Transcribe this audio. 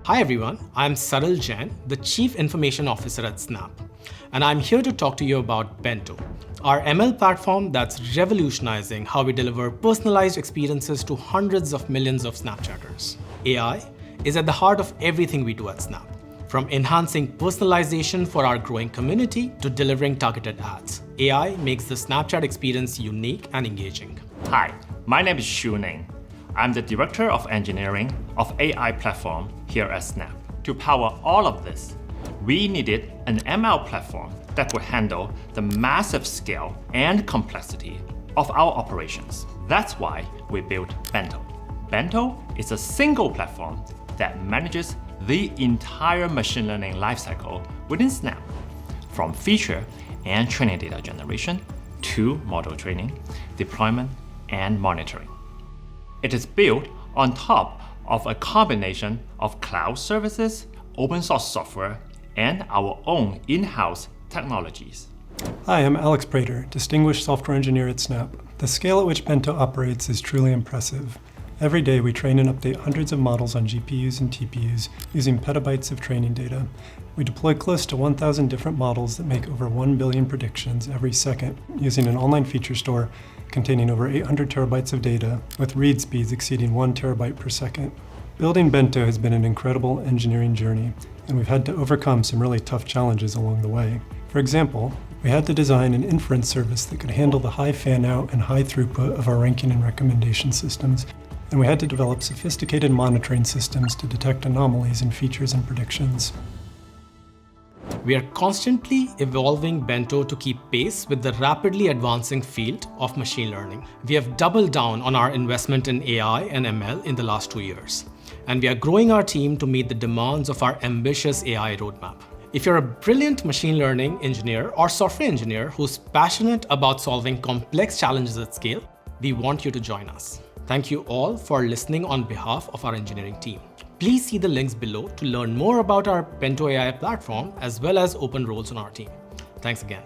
Hi everyone, I'm Saral Jain, the Chief Information Officer at Snap, and I'm here to talk to you about Bento, our ML platform that's revolutionizing how we deliver personalized experiences to hundreds of millions of Snapchatters. AI is at the heart of everything we do at Snap, from enhancing personalization for our growing community to delivering targeted ads. AI makes the Snapchat experience unique and engaging. Hi, my name is Shu Ning. I'm the Director of Engineering of AI Platform here at Snap. To power all of this, we needed an ML platform that would handle the massive scale and complexity of our operations. That's why we built Bento. Bento is a single platform that manages the entire machine learning lifecycle within Snap, from feature and training data generation to model training, deployment, and monitoring. It is built on top of a combination of cloud services, open source software, and our own in-house technologies. Hi, I'm Alex Prater, Distinguished Software Engineer at Snap. The scale at which Bento operates is truly impressive. Every day we train and update hundreds of models on GPUs and TPUs using petabytes of training data. We deploy close to 1,000 different models that make over 1 billion predictions every second using an online feature store containing over 800 terabytes of data with read speeds exceeding 1 terabyte per second. Building Bento has been an incredible engineering journey, and we've had to overcome some really tough challenges along the way. For example, we had to design an inference service that could handle the high fan-out and high throughput of our ranking and recommendation systems, and we had to develop sophisticated monitoring systems to detect anomalies in features and predictions. We are constantly evolving Bento to keep pace with the rapidly advancing field of machine learning. We have doubled down on our investment in AI and ML in the last 2 years, and we are growing our team to meet the demands of our ambitious AI roadmap. If you're a brilliant machine learning engineer or software engineer who's passionate about solving complex challenges at scale, we want you to join us. Thank you all for listening on behalf of our engineering team. Please see the links below to learn more about our Bento AI platform as well as open roles on our team. Thanks again.